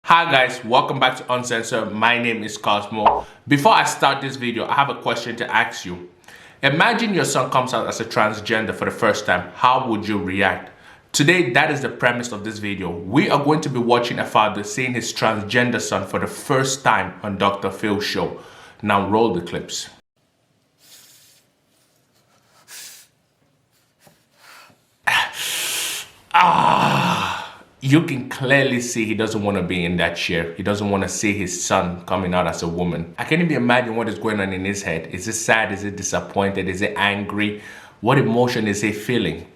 Hi guys, welcome back to Uncensored. My name is Cosmo. Before I start this video, I have a question to ask you. Imagine your son comes out as a transgender for the first time. How would you react? Today, that is the premise of this video. We are going to be watching a father seeing his transgender son for the first time on Dr. Phil's show. Now roll the clips. You can clearly see he doesn't want to be in that chair. He doesn't want to see his son coming out as a woman. I can't even imagine what is going on in his head. Is it sad? Is it disappointed? Is it angry? What emotion is he feeling?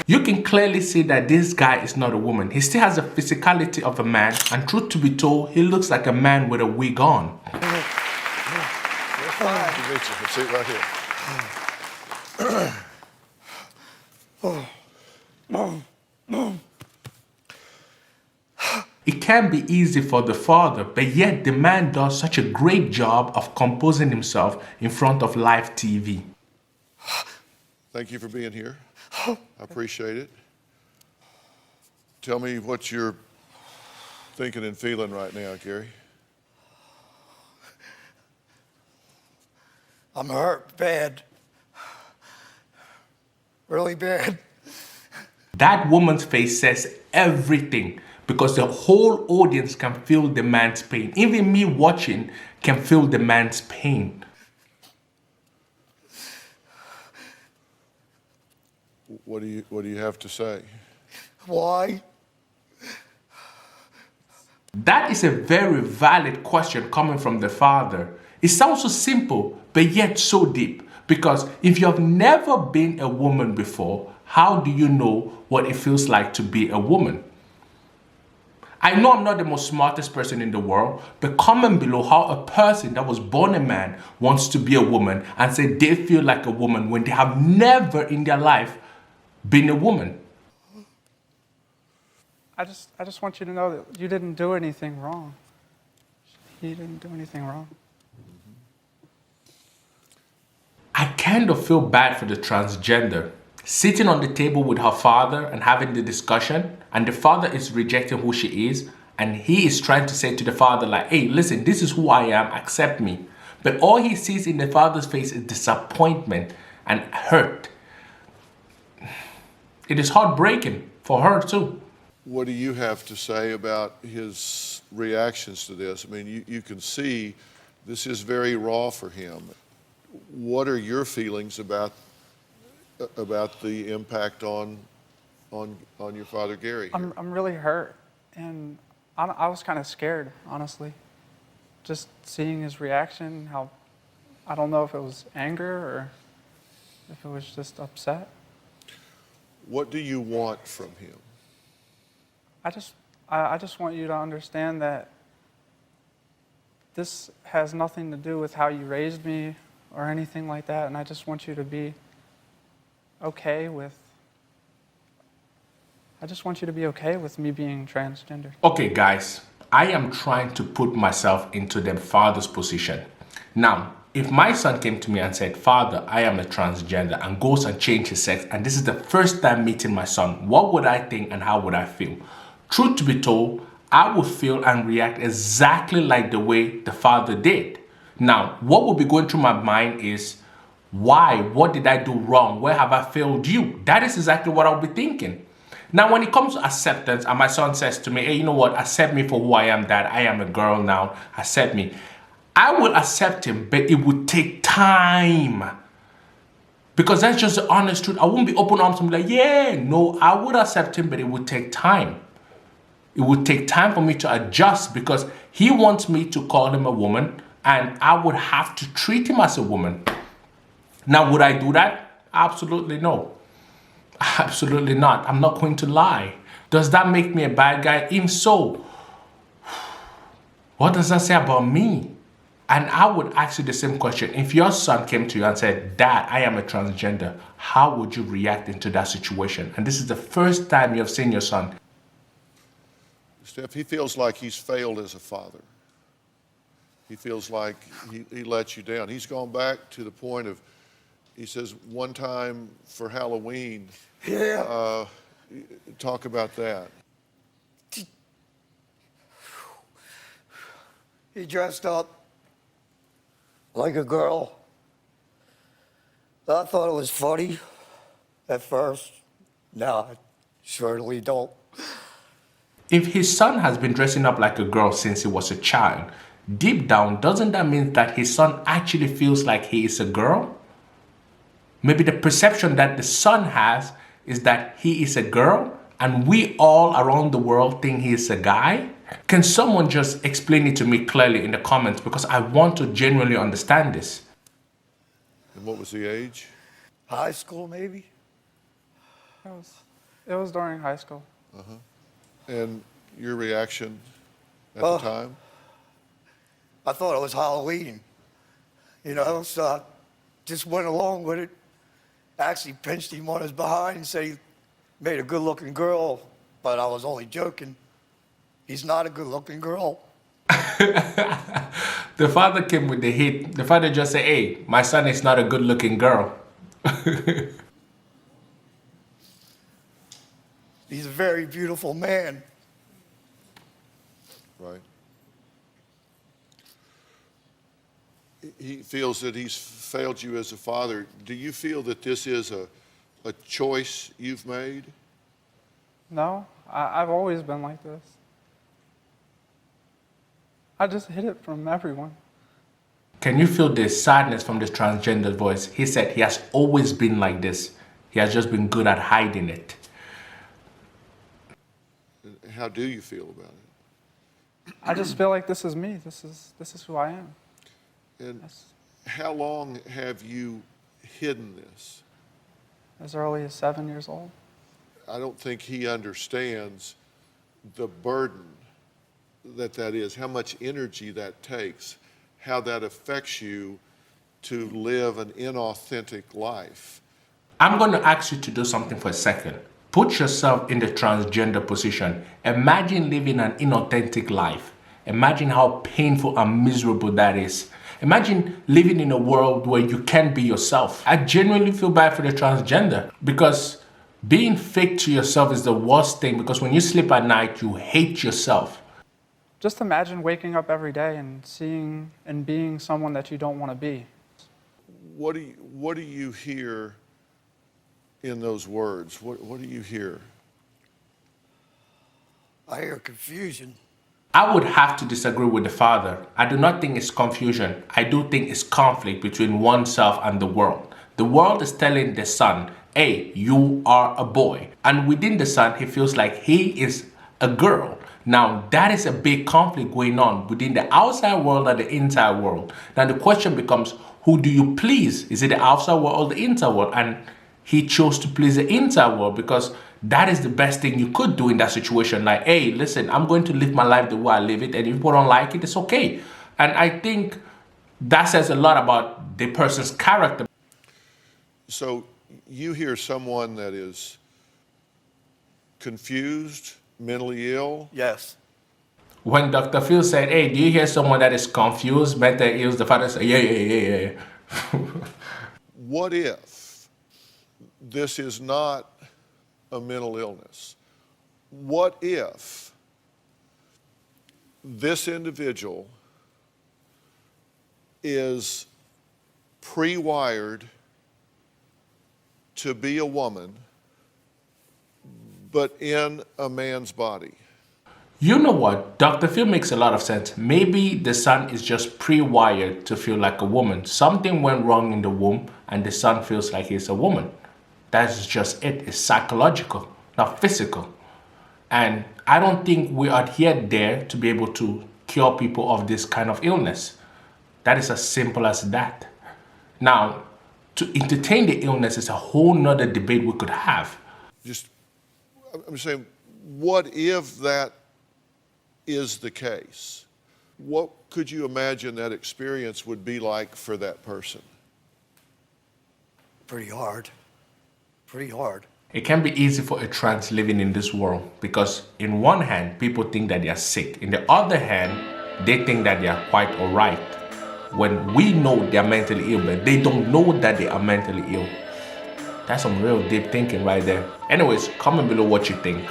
You can clearly see that this guy is not a woman. He still has the physicality of a man, and truth to be told, he looks like a man with a wig on. Sit right here. It can be easy for the father, but yet the man does such a great job of composing himself in front of live TV. Thank you for being here. I appreciate it. Tell me what you're thinking and feeling right now, Gary. I'm hurt bad. Really bad. That woman's face says everything because the whole audience can feel the man's pain. Even me watching can feel the man's pain. What do you have to say? Why? That is a very valid question coming from the father. It sounds so simple, but yet so deep. Because if you have never been a woman before, how do you know what it feels like to be a woman? I know I'm not the most smartest person in the world, but comment below how a person that was born a man wants to be a woman and say they feel like a woman when they have never in their life been a woman. I just want you to know that you didn't do anything wrong. He didn't do anything wrong. I kind of feel bad for the transgender. Sitting on the table with her father and having the discussion, and the father is rejecting who she is, and he is trying to say to the father like, hey, listen, this is who I am, accept me. But all he sees in the father's face is disappointment and hurt. It is heartbreaking for her too. What do you have to say about his reactions to this? I mean, you can see this is very raw for him. What are your feelings about the impact on your father, Gary? I'm really hurt, and I was kind of scared, honestly. Just seeing his reaction, how I don't know if it was anger or if it was just upset. What do you want from him? I just want you to understand that this has nothing to do with how you raised me or anything like that, and I just want you to be okay with me being transgender. Okay guys, I am trying to put myself into the father's position. Now, if my son came to me and said, Father, I am a transgender, and goes and changes his sex, and this is the first time meeting my son, what would I think and how would I feel? Truth to be told, I would feel and react exactly like the way the father did. Now, what would be going through my mind is, why? What did I do wrong? Where have I failed you? That is exactly what I'll be thinking. Now, when it comes to acceptance, and my son says to me, hey, you know what? Accept me for who I am, Dad. I am a girl now. Accept me. I will accept him, but it would take time. Because that's just the honest truth. I won't be open arms and be like, yeah, no, I would accept him, but it would take time. It would take time for me to adjust because he wants me to call him a woman and I would have to treat him as a woman. Now, would I do that? Absolutely no. Absolutely not. I'm not going to lie. Does that make me a bad guy? If so, what does that say about me? And I would ask you the same question. If your son came to you and said, Dad, I am a transgender, how would you react into that situation? And this is the first time you have seen your son. Steph, he feels like he's failed as a father. He feels like he let you down. He's gone back to the point of He says one time for Halloween. Yeah. Talk about that. He dressed up like a girl. I thought it was funny at first. No, I certainly don't. If his son has been dressing up like a girl since he was a child, deep down, doesn't that mean that his son actually feels like he is a girl? Maybe the perception that the son has is that he is a girl and we all around the world think he is a guy? Can someone just explain it to me clearly in the comments, because I want to genuinely understand this? And what was the age? High school, maybe? It was during high school. And your reaction at the time? I thought it was Halloween. You know, so I just went along with it. Actually pinched him on his behind and said he made a good-looking girl, but I was only joking. He's not a good-looking girl. The father came with the hit. The father just said, hey, my son is not a good-looking girl. He's a very beautiful man. Right. He feels that he's failed you as a father. Do you feel that this is a choice you've made? No, I've always been like this. I just hid it from everyone. Can you feel the sadness from this transgender voice? He said he has always been like this. He has just been good at hiding it. How do you feel about it? I just feel like this is me. This is who I am. And Yes. how long have you hidden this? As early as 7 years old. I don't think he understands the burden that is, how much energy that takes, how that affects you to live an inauthentic life. I'm going to ask you to do something for a second. Put yourself in the transgender position. Imagine living an inauthentic life. Imagine how painful and miserable that is. Imagine living in a world where you can't be yourself. I genuinely feel bad for the transgender, because being fake to yourself is the worst thing, because when you sleep at night, you hate yourself. Just imagine waking up every day and seeing and being someone that you don't want to be. What do you hear in those words? What do you hear? I hear confusion. I would have to disagree with the father. I do not think it's confusion. I do think it's conflict between oneself and the world. The world is telling the son, hey, you are a boy. And within the son, he feels like he is a girl. Now, that is a big conflict going on within the outside world and the inside world. Now, the question becomes, who do you please? Is it the outside world or the inside world? And he chose to please the inside world, because that is the best thing you could do in that situation. Like, hey, listen, I'm going to live my life the way I live it, and if people don't like it, it's okay. And I think that says a lot about the person's character. So you hear someone that is confused, mentally ill. Yes. When Dr. Phil said, hey, do you hear someone that is confused, mentally ill? The father said, yeah. What if this is not a mental illness? What if this individual is pre-wired to be a woman, but in a man's body? You know what? Dr. Phil makes a lot of sense. Maybe the son is just pre-wired to feel like a woman. Something went wrong in the womb and the son feels like he's a woman. That's just it. It's psychological, not physical. And I don't think we are yet there to be able to cure people of this kind of illness. That is as simple as that. Now, to entertain the illness is a whole nother debate we could have. I'm saying, what if that is the case? What could you imagine that experience would be like for that person? Pretty hard. Pretty hard. It can be easy for a trans living in this world, because in one hand, people think that they are sick. In the other hand, they think that they are quite all right. when we know they're mentally ill, but they don't know that they are mentally ill. That's some real deep thinking right there. Anyways, comment below what you think.